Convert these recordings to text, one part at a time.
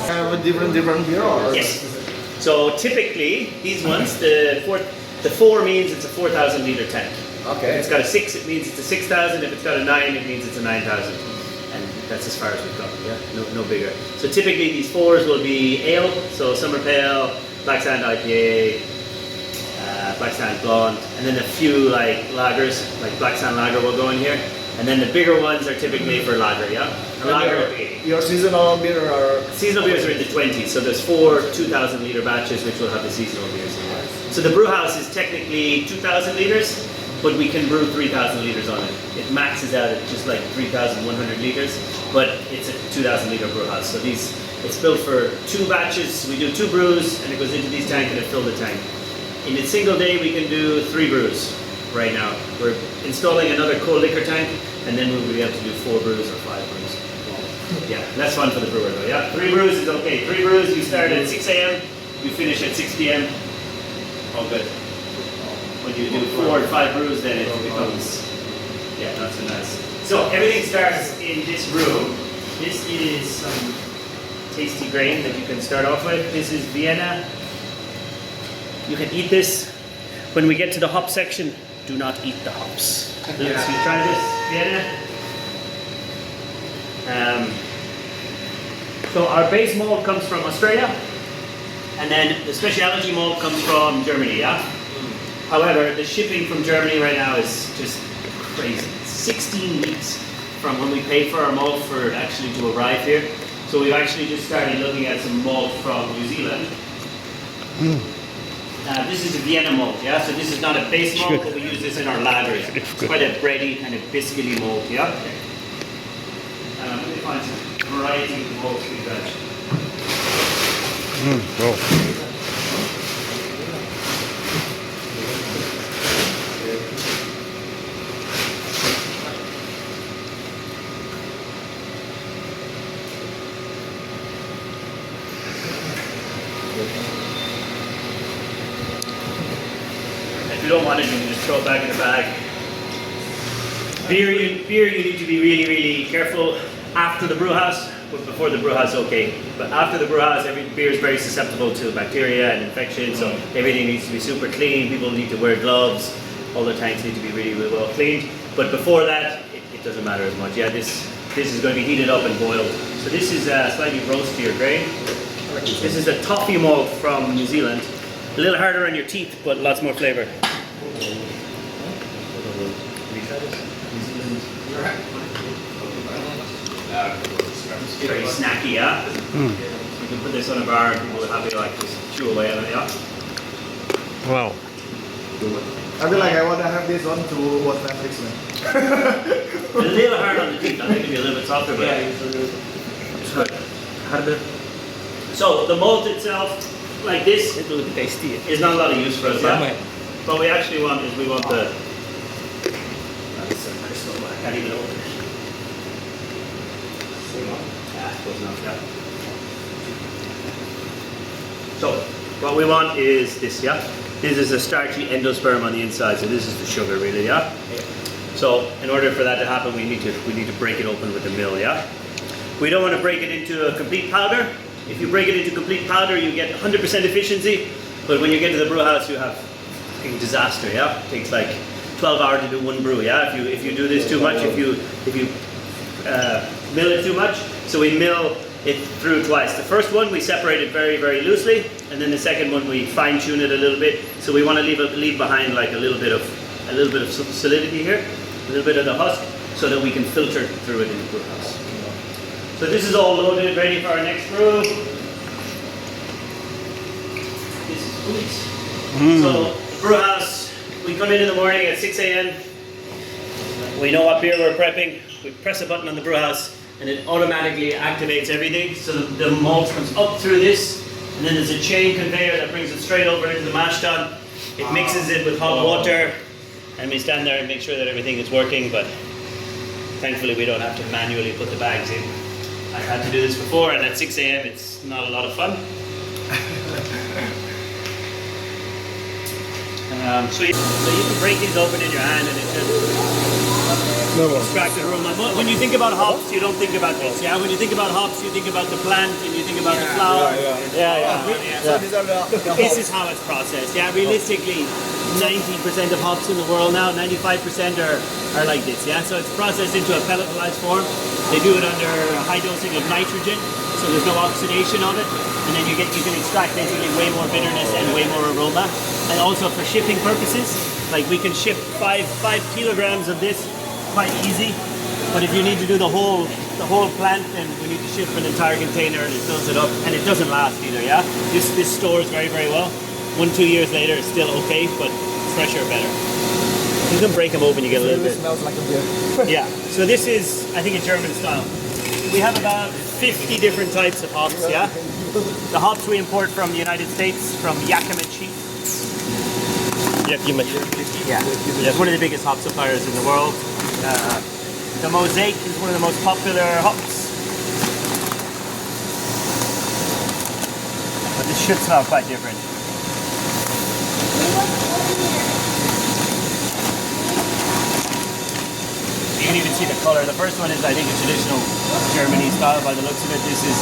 Have a different beer or? Yes. So typically these ones, the 4 means it's a 4,000 liter tank. Okay. If it's got a 6, it means it's a 6,000. If it's got a 9, it means it's a 9,000. And that's as far as we've got. Yeah, no bigger. So typically these 4s will be ale, so summer pale, black sand IPA, black sand blonde, and then a few like lagers, like black sand lager will go in here. And then the bigger ones are typically for lager, yeah? And lager will be your seasonal beer are... Seasonal beers are in the 20s, so there's 4 2,000 litre batches which will have the seasonal beers in there. So the brew house is technically 2,000 litres, but we can brew 3,000 litres on it. It maxes out at just like 3,100 litres, but it's a 2,000 litre brew house. So it's built for 2 batches, we do 2 brews, and it goes into these tanks and it fills the tank. In a single day we can do 3 brews right now. We're installing another cold liquor tank, and then we'll be able to do 4 brews or 5 brews. Yeah, that's fun for the brewer though, yeah? 3 brews is okay. 3 brews, you start at 6 a.m., you finish at 6 p.m. All good. When you do 4 or 5 brews, then it becomes, yeah, not so nice. So everything starts in this room. This is some tasty grain that you can start off with. This is Vienna. You can eat this. When we get to the hop section, do not eat the hops. So you try this, Vienna. So our base malt comes from Australia, and then the specialty malt comes from Germany, yeah? However, the shipping from Germany right now is just crazy. 16 weeks from when we pay for our malt for it actually to arrive here. So we've actually just started looking at some malt from New Zealand. This is a Vienna malt, yeah? So this is not a base malt, but we use this in our lagers. It's quite a bready, kind of biscuity malt, yeah? Let me find some variety of malts we've got. If you don't want it, you can just throw it back in the bag. Beer, you need to be really, really careful after the brew house, but before the brew house, okay. But after the brew house, every beer is very susceptible to bacteria and infection, so everything needs to be super clean. People need to wear gloves. All the tanks need to be really, really well cleaned. But before that, it doesn't matter as much. Yeah, this is going to be heated up and boiled. So this is slightly roastier grain. This is a toffee malt from New Zealand. A little harder on your teeth, but lots more flavor. Very snacky, yeah? You can put this on a bar and people will have it like just chew away on it, yeah? Wow. I feel like I want to have this on to watch Netflix, man. A little hard on the teeth, I think it'll be a little bit softer, but yeah, it's good. Harder. So the malt itself, like this, It looks tasty. is not a lot of use for us, yeah? What we actually want is we want the... That's a crystal, I can't even open it. Close enough, yeah. So, what we want is this, yeah? This is a starchy endosperm on the inside, so this is the sugar really, yeah? So, in order for that to happen, we need to break it open with a mill, yeah? We don't want to break it into a complete powder. If you break it into complete powder, you get 100% efficiency, but when you get to the brew house, you have fucking disaster, yeah? It takes like 12 hours to do 1 brew, yeah? If you do this too much, if you mill it too much, so we mill it through twice. The first one we separate it very, very loosely, and then the second one we fine tune it a little bit. So we want to leave behind like a little bit of solidity here, a little bit of the husk, so that we can filter through it in the brew house. So this is all loaded, ready for our next brew. This is sweet. So the brew house, we come in the morning at 6 a.m. We know what beer we're prepping. We press a button on the brew house, and it automatically activates everything. So the malt comes up through this, and then there's a chain conveyor that brings it straight over into the mash tun. It mixes it with hot water, and we stand there and make sure that everything is working, but thankfully we don't have to manually put the bags in. I had to do this before, and at 6 a.m. it's not a lot of fun. So you can break these open in your hand, and it's just extracted aroma. When you think about hops, you don't think about this. Yeah, when you think about hops, you think about the plant and you think about the flower. So these are the This is how it's processed. Yeah, realistically, 90% of hops in the world now, 95% are like this. Yeah, so it's processed into a pelletized form. They do it under high dosing of nitrogen, so there's no oxidation of it, and then you can extract basically way more bitterness and way more aroma. And also for shipping purposes, like we can ship five kilograms of this quite easy. But if you need to do the whole plant, then we need to ship an entire container and it fills it up, and it doesn't last either. Yeah, this stores very well. 1-2 years later, it's still okay, but fresher, better. You can break them open, you get a little bit. It smells like a beer. Yeah. So this is, I think, a German style. We have about 50 different types of hops. Yeah. The hops we import from the United States, from Yakima Chief. Yakima. Yeah. It's one of the biggest hop suppliers in the world. The Mosaic is one of the most popular hops. But this should smell quite different. You can even see the color. The first one is, I think, a traditional Germany style by the looks of it. This is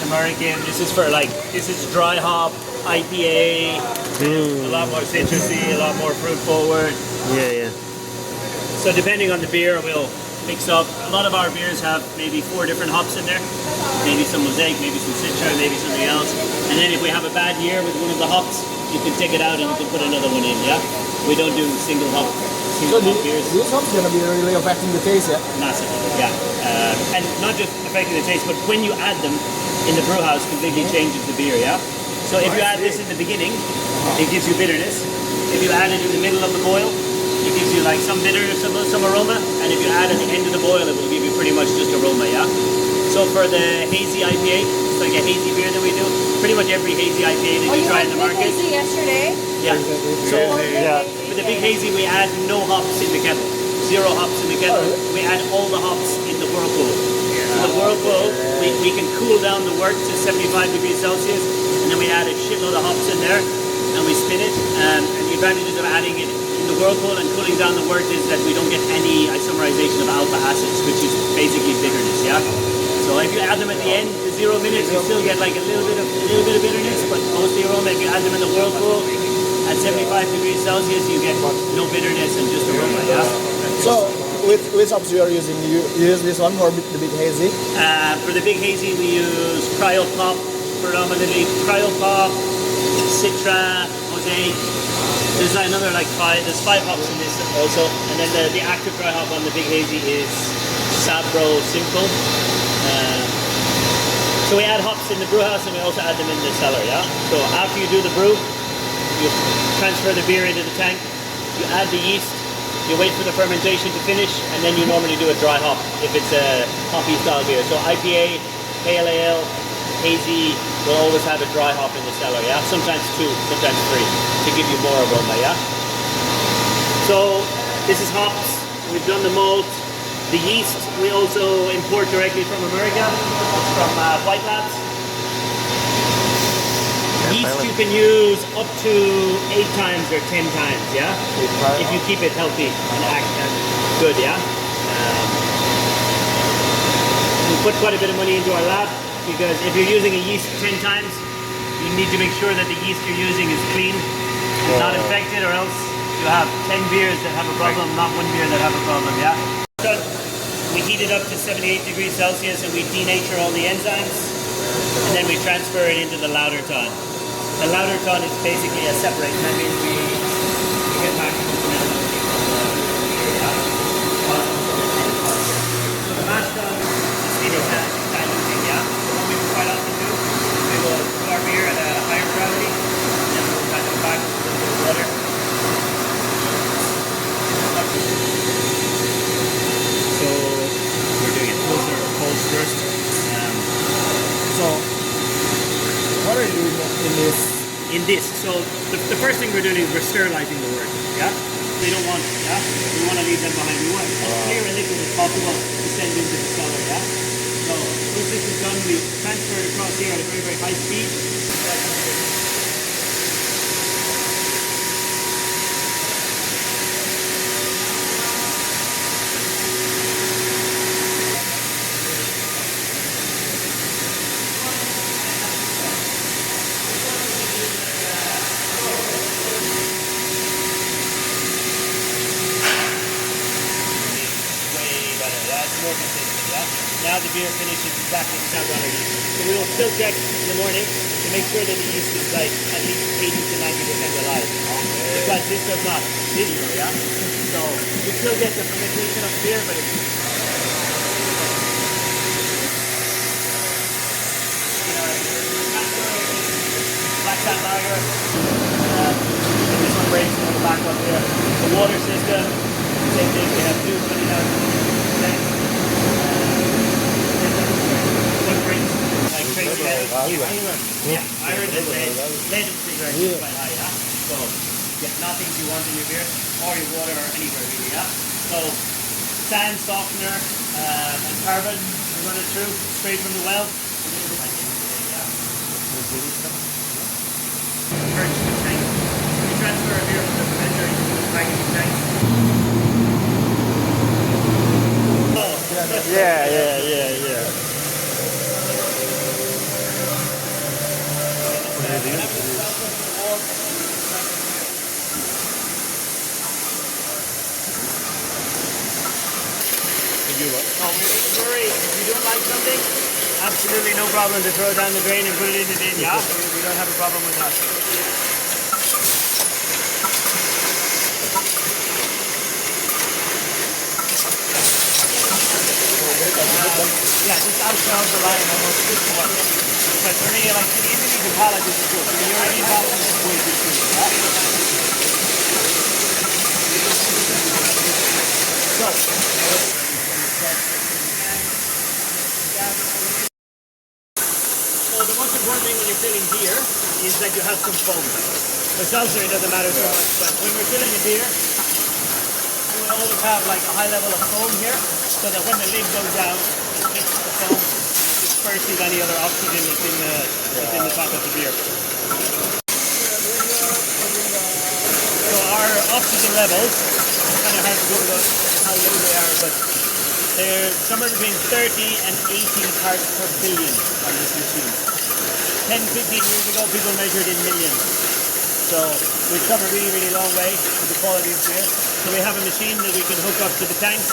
American. This is for this is dry hop, IPA. A lot more citrusy, a lot more fruit forward. Yeah. So depending on the beer, we'll mix up. A lot of our beers have maybe 4 different hops in there. Maybe some Mosaic, maybe some Citra, maybe something else. And then if we have a bad year with one of the hops, you can take it out and you can put another one in, yeah? We don't do single hop beers. These hops gonna be really affecting the taste, yeah? Massively, yeah. And not just affecting the taste, but when you add them in the brew house, completely changes the beer, yeah? So if you add this in the beginning, it gives you bitterness. If you add it in the middle of the boil, it gives you like some bitterness, some aroma. And if you add at the end of the boil, it will give you pretty much just aroma, yeah? So for the hazy IPA, it's like a hazy beer that we do. Pretty much every hazy IPA that you try in the market. Hazy yesterday? Yeah. So with the big hazy, we add no hops in the kettle. 0 hops in the kettle. We add all the hops in the whirlpool. So the whirlpool, we can cool down the wort to 75 degrees Celsius, and then we add a shitload of hops in there, and we spin it. And the advantages of adding it in the whirlpool and cooling down the wort is that we don't get any isomerization of alpha acids, which is basically bitterness, yeah? So if you add them at the end, the 0 minutes, you still get like a little bit of bitterness, but mostly aroma. If you add them in the whirlpool at 75 degrees Celsius, you get no bitterness and just aroma, yeah? So, which hops you are using? You use this one for the big hazy? For the big hazy, we use Cryo Pop, predominantly Cryo Pop, Citra, Mosaic. There's another there's 5 hops in this also, and then the active dry hop on the big hazy is Sabro Simple. So we add hops in the brew house and we also add them in the cellar, yeah? So after you do the brew, you transfer the beer into the tank, you add the yeast, you wait for the fermentation to finish, and then you normally do a dry hop if it's a hoppy style beer. So IPA, Pale Ale, hazy will always have a dry hop in the cellar, yeah? Sometimes 2, sometimes 3, to give you more aroma, yeah? So this is hops, we've done the malt. The yeast we also import directly from America. It's from White Labs. Yeast you can use up to 8 times or 10 times, yeah? If you keep it healthy and good, yeah? We put quite a bit of money into our lab because if you're using a yeast 10 times, you need to make sure that the yeast you're using is clean, not infected, or else you have 10 beers that have a problem, not 1 beer that have a problem, yeah? We heat it up to 78 degrees Celsius and we denature all the enzymes, and then we transfer it into the lauter tun. The lauter tun is basically a separation. That means we get back to the So the mash tun is diluting, yeah? So what we quite often do is we will put our beer at a higher gravity, and then we'll kind of back with a little bit of water. So we're doing it closer or cold first. So, what are you doing in this? So the first thing we're doing is we're sterilizing the wort, yeah? We don't want, yeah? We want to leave them behind. We want as clear a liquid as possible to send into the cellar, yeah? So once this is done, we transfer it across here at a very, very high speed. Yeah, it's more consistent. Yeah. Now the beer finishes exactly the same quality. So we will still check in the morning to make sure that the yeast is like at least 80 to 90% alive. Because this does not. This, yeah. So you still get the fermentation of beer, but it's black sand lager. This one breaks on the back up here. The water system, same thing. We have two 20,000 tanks. One breaks like crazy level. Yeah, iron and lead in cigarettes is quite high, yeah. So yeah, not things you want in your beer or your water or anywhere really, yeah. So sand softener and carbon, we run it through straight from the well. Purchase tank. We transfer a beer from the fermenter into the packaging tank. Yeah. So brewery, if you don't like something, absolutely no problem to throw it down the drain and put it in the bin, yeah? We don't have a problem with that. Yeah, just outside the line almost just about. But for me, like the Indonesian palate is good. The European palate is way too sweet. So the most important thing when you're filling beer is that you have some foam. For seltzer it doesn't matter so much, but when we're filling the beer, you will always have like a high level of foam here, so that when the lid goes down, it hits the foam, disperses any other oxygen that's in the top of the beer. So our oxygen levels, it's kind of hard to go with how low they are, but they're somewhere between 30 and 80 parts per billion on this machine. 10, 15 years ago, people measured in millions. So we've come a really, really long way with the quality of beer. So we have a machine that we can hook up to the tanks.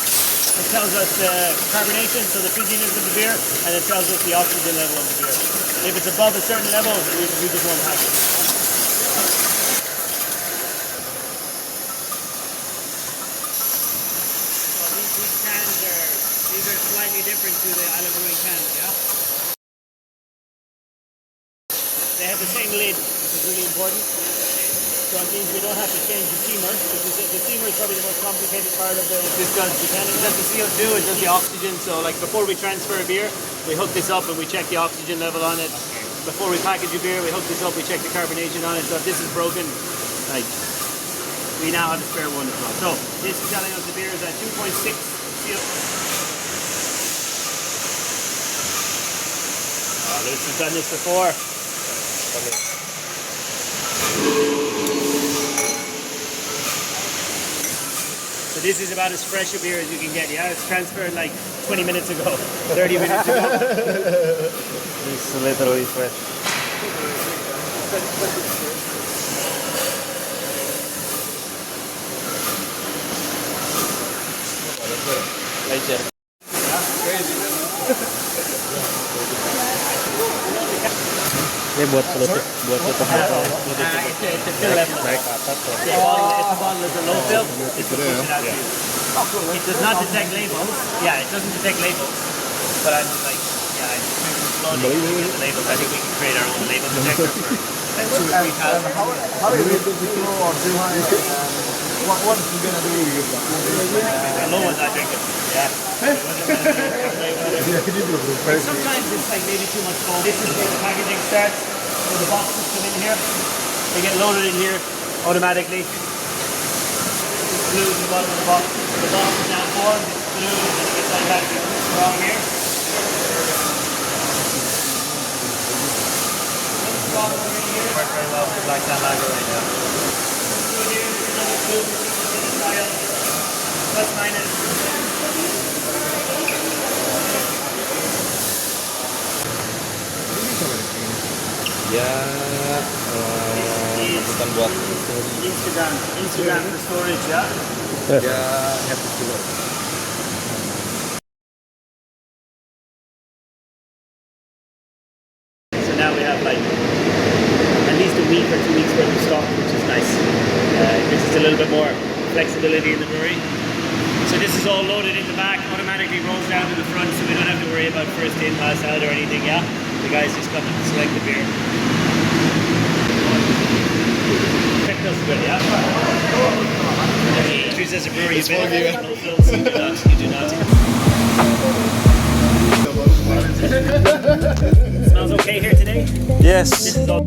It tells us the carbonation, so the fizziness of the beer, and it tells us the oxygen level of the beer. If it's above a certain level, we just won't have it. So these cans are slightly different to the Island Brewing cans, yeah? They have the same lid, which is really important. So it means we don't have to change the steamer. The steamer is probably the most complicated part of this because it does the CO2, it does the oxygen. So like before we transfer a beer, we hook this up and we check the oxygen level on it. Before we package a beer, we hook this up, we check the carbonation on it. So if this is broken, like we now have a spare one as well. So this is telling us the beer is at 2.6 CO2. Luke's has done this before. So this is about as fresh a beer as you can get. Yeah, it's transferred like 20 minutes ago, 30 minutes ago. It's literally fresh. Crazy. Ini buat tutup botol. It's a fill level. Naik ke atas tuh. If the bottle is a low fill, it will push it out to you. It does not detect labels. Yeah, it doesn't detect labels. But I'm like, yeah, it's moving slowly to get the labels. I think we can create our own label detector for like 2 or 3,000. How do you rate it too low or too high? What is you gonna do with that? The low ones I drink it. Yeah. Sometimes it's like maybe too much foam. This is where the packaging starts. So the boxes come in here. They get loaded in here automatically. Glue to the bottom of the box. The box is now formed. It's glued and it gets unpacked from here. Work very well with the black sand lager right now. Through here, there's another glue in the style. Plus minus. Ya, bukan buat Instagram for storage, yeah? ya, now we have like at least a week or 2 weeks worth of stock, which is nice. It gives us a little bit more flexibility in the brewery. So this is all loaded in the back, automatically rolls down to the front, so we don't have to worry about first in, last out or anything, yeah? The guys just come and select the beer. Check those good, yeah? Choose as a brewery, you better no fills, you do not. Smells okay here today? Yes. This is all